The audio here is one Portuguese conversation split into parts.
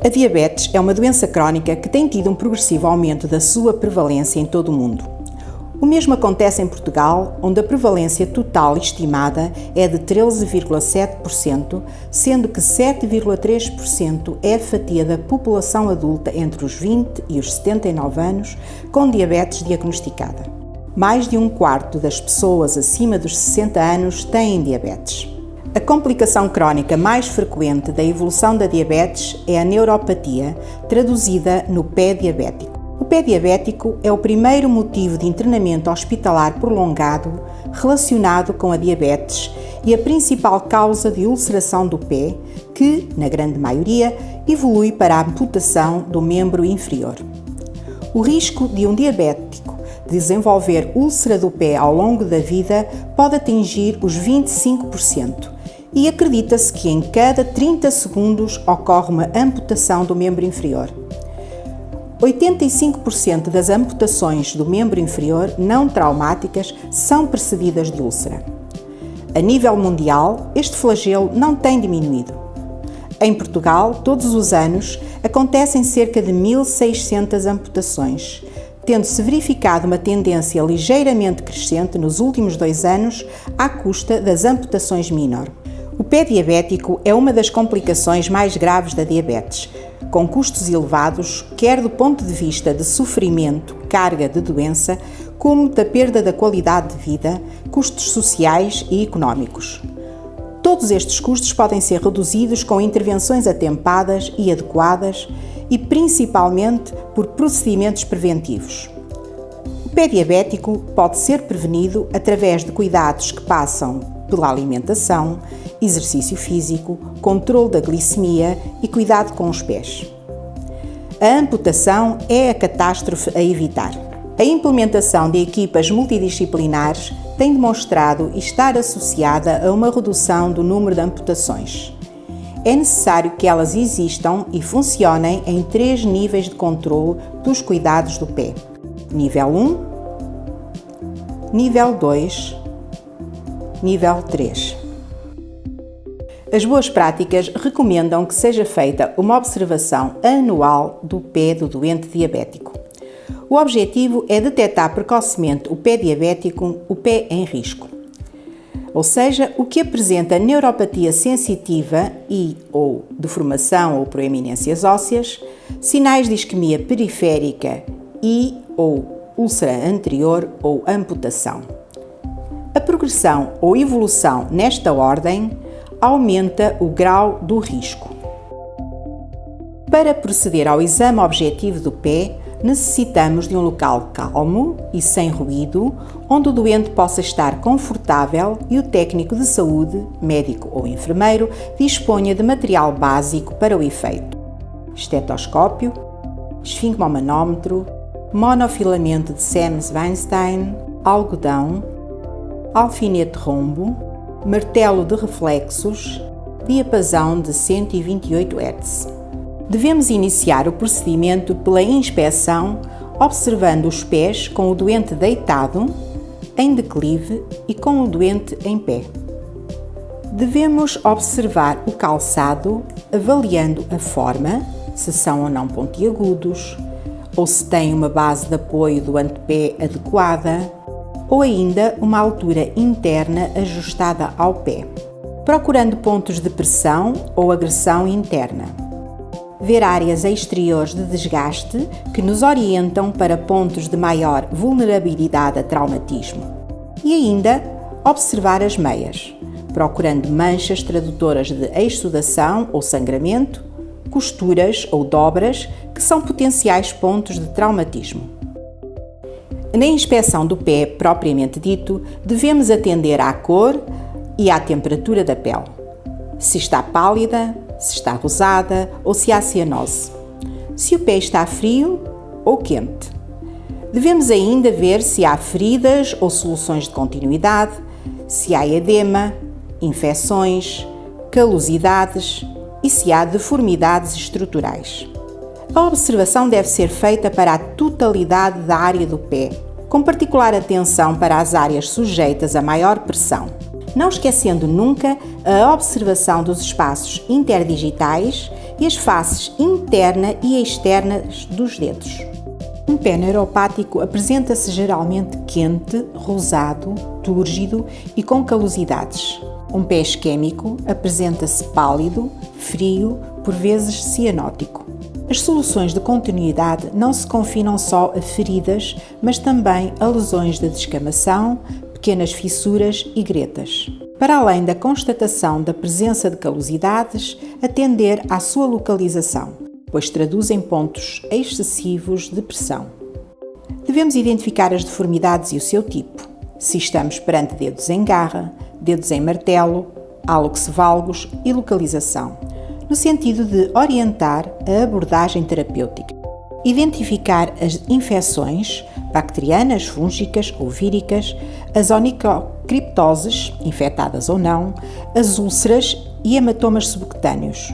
A diabetes é uma doença crónica que tem tido um progressivo aumento da sua prevalência em todo o mundo. O mesmo acontece em Portugal, onde a prevalência total estimada é de 13,7%, sendo que 7,3% é a fatia da população adulta entre os 20 e os 79 anos com diabetes diagnosticada. Mais de um quarto das pessoas acima dos 60 anos têm diabetes. A complicação crónica mais frequente da evolução da diabetes é a neuropatia, traduzida no pé diabético. O pé diabético é o primeiro motivo de internamento hospitalar prolongado relacionado com a diabetes e a principal causa de ulceração do pé, que, na grande maioria, evolui para a amputação do membro inferior. O risco de um diabético desenvolver úlcera do pé ao longo da vida pode atingir os 25%. E acredita-se que em cada 30 segundos ocorre uma amputação do membro inferior. 85% das amputações do membro inferior não traumáticas são precedidas de úlcera. A nível mundial, este flagelo não tem diminuído. Em Portugal, todos os anos, acontecem cerca de 1.600 amputações, tendo-se verificado uma tendência ligeiramente crescente nos últimos 2 anos à custa das amputações menor. O pé diabético é uma das complicações mais graves da diabetes, com custos elevados, quer do ponto de vista de sofrimento, carga de doença, como da perda da qualidade de vida, custos sociais e económicos. Todos estes custos podem ser reduzidos com intervenções atempadas e adequadas e principalmente por procedimentos preventivos. O pé diabético pode ser prevenido através de cuidados que passam pela alimentação, exercício físico, controle da glicemia e cuidado com os pés. A amputação é a catástrofe a evitar. A implementação de equipas multidisciplinares tem demonstrado estar associada a uma redução do número de amputações. É necessário que elas existam e funcionem em 3 níveis de controle dos cuidados do pé. Nível 1, Nível 2, Nível 3. As boas práticas recomendam que seja feita uma observação anual do pé do doente diabético. O objetivo é detectar precocemente o pé diabético, o pé em risco. Ou seja, o que apresenta neuropatia sensitiva ou deformação ou proeminências ósseas, sinais de isquemia periférica ou úlcera anterior ou amputação. A progressão ou evolução nesta ordem aumenta o grau do risco. Para proceder ao exame objetivo do pé, necessitamos de um local calmo e sem ruído, onde o doente possa estar confortável e o técnico de saúde, médico ou enfermeiro, disponha de material básico para o efeito: estetoscópio, esfigmomanómetro, monofilamento de Siemens-Weinstein, algodão, alfinete rombo, martelo de reflexos, diapasão de 128 Hz. Devemos iniciar o procedimento pela inspeção, observando os pés com o doente deitado, em declive e com o doente em pé. Devemos observar o calçado, avaliando a forma, se são ou não pontiagudos, ou se tem uma base de apoio do antepé adequada, ou ainda uma altura interna ajustada ao pé, procurando pontos de pressão ou agressão interna. Ver áreas exteriores de desgaste que nos orientam para pontos de maior vulnerabilidade a traumatismo. E ainda, observar as meias, procurando manchas tradutoras de exsudação ou sangramento, costuras ou dobras que são potenciais pontos de traumatismo. Na inspeção do pé, propriamente dito, devemos atender à cor e à temperatura da pele. Se está pálida, se está rosada ou se há cianose. Se o pé está frio ou quente. Devemos ainda ver se há feridas ou soluções de continuidade, se há edema, infecções, calosidades e se há deformidades estruturais. A observação deve ser feita para a totalidade da área do pé, com particular atenção para as áreas sujeitas a maior pressão, não esquecendo nunca a observação dos espaços interdigitais e as faces interna e externa dos dedos. Um pé neuropático apresenta-se geralmente quente, rosado, túrgido e com calosidades. Um pé isquémico apresenta-se pálido, frio, por vezes cianótico. As soluções de continuidade não se confinam só a feridas, mas também a lesões de descamação, pequenas fissuras e gretas. Para além da constatação da presença de calosidades, atender à sua localização, pois traduzem pontos excessivos de pressão. Devemos identificar as deformidades e o seu tipo, se estamos perante dedos em garra, dedos em martelo, hálux valgus e localização, no sentido de orientar a abordagem terapêutica. Identificar as infecções bacterianas, fúngicas ou víricas, as onicocriptoses, infectadas ou não, as úlceras e hematomas subcutâneos.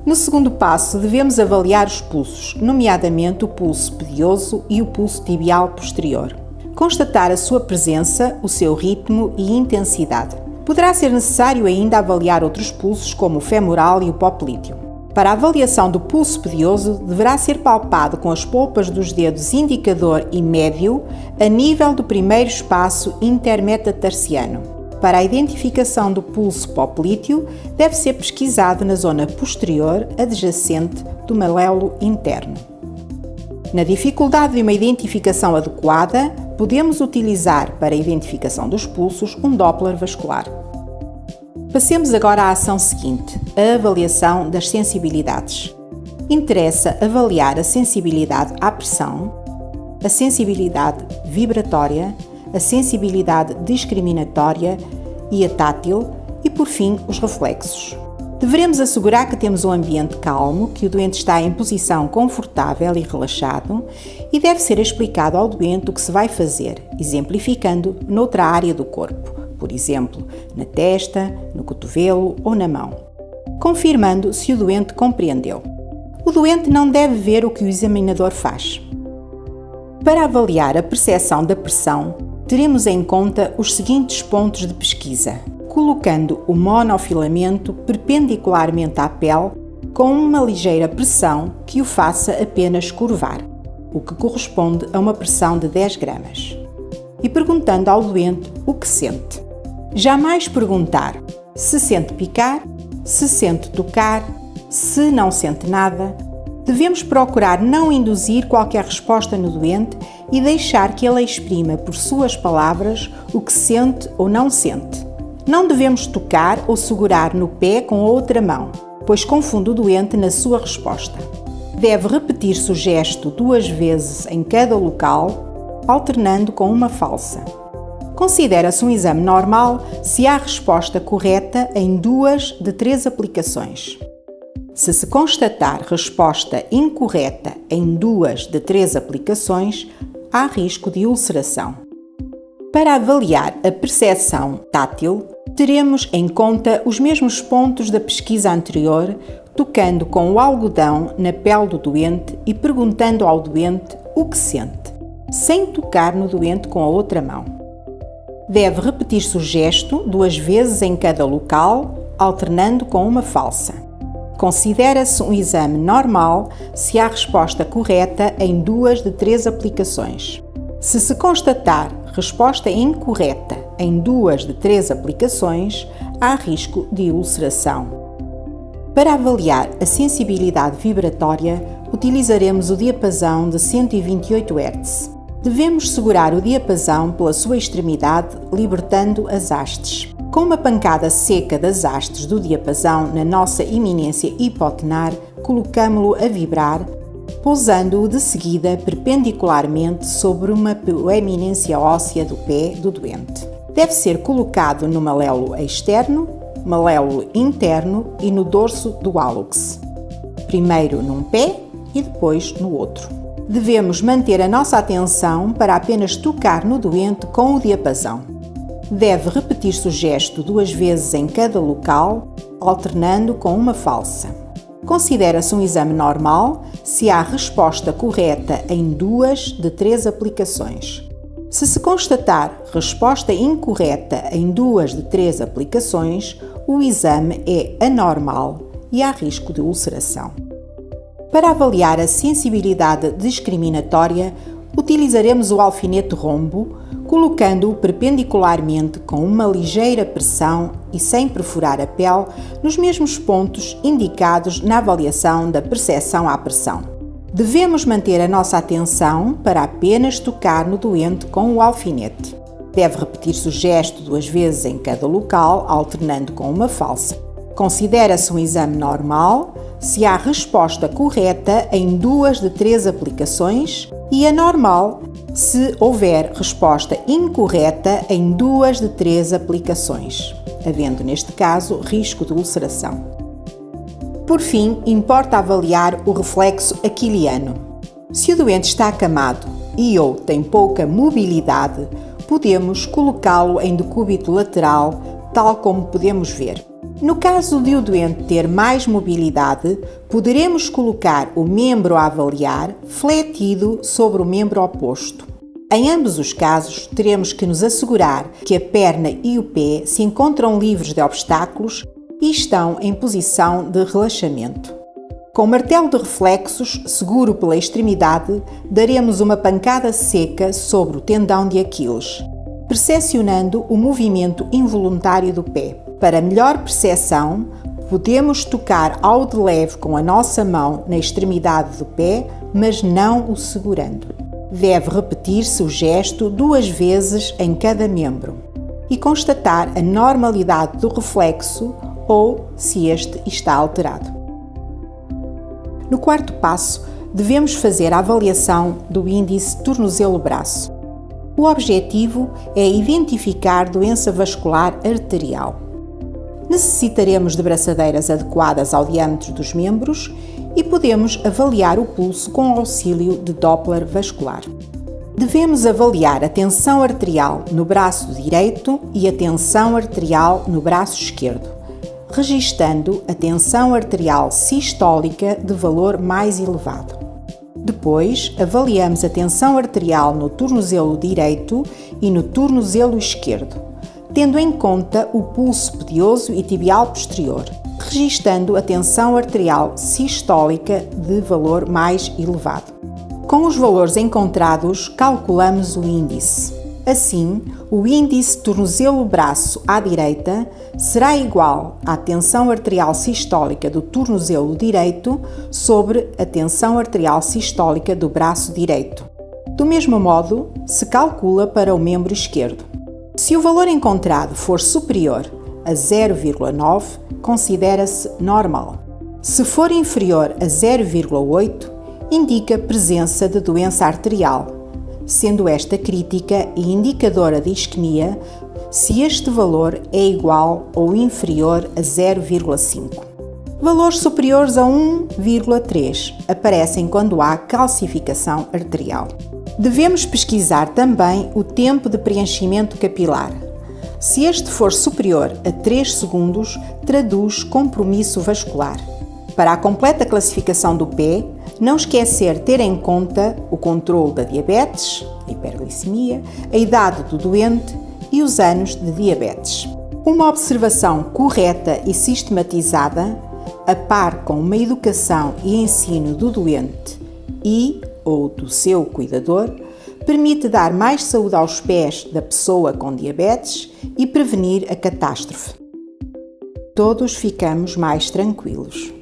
No segundo passo, devemos avaliar os pulsos, nomeadamente o pulso pedioso e o pulso tibial posterior. Constatar a sua presença, o seu ritmo e intensidade. Poderá ser necessário ainda avaliar outros pulsos, como o femoral e o poplíteo. Para a avaliação do pulso pedioso, deverá ser palpado com as polpas dos dedos indicador e médio a nível do primeiro espaço intermetatarsiano. Para a identificação do pulso poplíteo, deve ser pesquisado na zona posterior adjacente do malelo interno. Na dificuldade de uma identificação adequada, podemos utilizar para a identificação dos pulsos um Doppler vascular. Passemos agora à ação seguinte, a avaliação das sensibilidades. Interessa avaliar a sensibilidade à pressão, a sensibilidade vibratória, a sensibilidade discriminatória e a tátil e, por fim, os reflexos. Devemos assegurar que temos um ambiente calmo, que o doente está em posição confortável e relaxado e deve ser explicado ao doente o que se vai fazer, exemplificando noutra área do corpo, por exemplo, na testa, no cotovelo ou na mão, confirmando se o doente compreendeu. O doente não deve ver o que o examinador faz. Para avaliar a percepção da pressão, teremos em conta os seguintes pontos de pesquisa, colocando o monofilamento perpendicularmente à pele com uma ligeira pressão que o faça apenas curvar, o que corresponde a uma pressão de 10 gramas, e perguntando ao doente o que sente. Jamais perguntar se sente picar, se sente tocar, se não sente nada. Devemos procurar não induzir qualquer resposta no doente e deixar que ele exprima por suas palavras o que sente ou não sente. Não devemos tocar ou segurar no pé com a outra mão, pois confunde o doente na sua resposta. Deve repetir-se o gesto 2 vezes em cada local, alternando com uma falsa. Considera-se um exame normal se há resposta correta em 2 de 3 aplicações. Se se constatar resposta incorreta em 2 de 3 aplicações, há risco de ulceração. Para avaliar a percepção tátil, teremos em conta os mesmos pontos da pesquisa anterior, tocando com o algodão na pele do doente e perguntando ao doente o que sente, sem tocar no doente com a outra mão. Deve repetir-se o gesto 2 vezes em cada local, alternando com uma falsa. Considera-se um exame normal se há resposta correta em 2 de 3 aplicações. Se se constatar resposta incorreta em 2 de 3 aplicações, há risco de ulceração. Para avaliar a sensibilidade vibratória, utilizaremos o diapasão de 128 Hz. Devemos segurar o diapasão pela sua extremidade, libertando as hastes. Com uma pancada seca das hastes do diapasão na nossa eminência hipotenar, colocamo-lo a vibrar, pousando-o de seguida perpendicularmente sobre uma eminência óssea do pé do doente. Deve ser colocado no malelo externo, malelo interno e no dorso do hálux, primeiro num pé e depois no outro. Devemos manter a nossa atenção para apenas tocar no doente com o diapasão. Deve repetir-se o gesto 2 vezes em cada local, alternando com uma falsa. Considera-se um exame normal se há resposta correta em 2 de 3 aplicações. Se se constatar resposta incorreta em 2 de 3 aplicações, o exame é anormal e há risco de ulceração. Para avaliar a sensibilidade discriminatória, utilizaremos o alfinete rombo, colocando-o perpendicularmente com uma ligeira pressão e sem perfurar a pele nos mesmos pontos indicados na avaliação da percepção à pressão. Devemos manter a nossa atenção para apenas tocar no doente com o alfinete. Deve repetir-se o gesto 2 vezes em cada local, alternando com uma falsa. Considera-se um exame normal se há resposta correta em 2 de 3 aplicações e anormal se houver resposta incorreta em 2 de 3 aplicações, havendo neste caso risco de ulceração. Por fim, importa avaliar o reflexo aquiliano. Se o doente está acamado ou tem pouca mobilidade, podemos colocá-lo em decúbito lateral, tal como podemos ver. No caso de o doente ter mais mobilidade, poderemos colocar o membro a avaliar fletido sobre o membro oposto. Em ambos os casos, teremos que nos assegurar que a perna e o pé se encontram livres de obstáculos e estão em posição de relaxamento. Com o martelo de reflexos, seguro pela extremidade, daremos uma pancada seca sobre o tendão de Aquiles, percepcionando o movimento involuntário do pé. Para melhor percepção, podemos tocar ao de leve com a nossa mão na extremidade do pé, mas não o segurando. Deve repetir-se o gesto 2 vezes em cada membro e constatar a normalidade do reflexo ou se este está alterado. No 4º passo, devemos fazer a avaliação do índice tornozelo-braço. O objetivo é identificar doença vascular arterial. Necessitaremos de braçadeiras adequadas ao diâmetro dos membros e podemos avaliar o pulso com o auxílio de Doppler vascular. Devemos avaliar a tensão arterial no braço direito e a tensão arterial no braço esquerdo, registando a tensão arterial sistólica de valor mais elevado. Depois, avaliamos a tensão arterial no tornozelo direito e no tornozelo esquerdo, tendo em conta o pulso pedioso e tibial posterior, registando a tensão arterial sistólica de valor mais elevado. Com os valores encontrados, calculamos o índice. Assim, o índice tornozelo-braço à direita será igual à tensão arterial sistólica do tornozelo direito sobre a tensão arterial sistólica do braço direito. Do mesmo modo, se calcula para o membro esquerdo. Se o valor encontrado for superior a 0,9, considera-se normal. Se for inferior a 0,8, indica presença de doença arterial, sendo esta crítica e indicadora de isquemia se este valor é igual ou inferior a 0,5. Valores superiores a 1,3 aparecem quando há calcificação arterial. Devemos pesquisar também o tempo de preenchimento capilar. Se este for superior a 3 segundos, traduz compromisso vascular. Para a completa classificação do pé, não esquecer ter em conta o controle da diabetes, a hiperglicemia, a idade do doente e os anos de diabetes. Uma observação correta e sistematizada, a par com uma educação e ensino do doente ou do seu cuidador, permite dar mais saúde aos pés da pessoa com diabetes e prevenir a catástrofe. Todos ficamos mais tranquilos.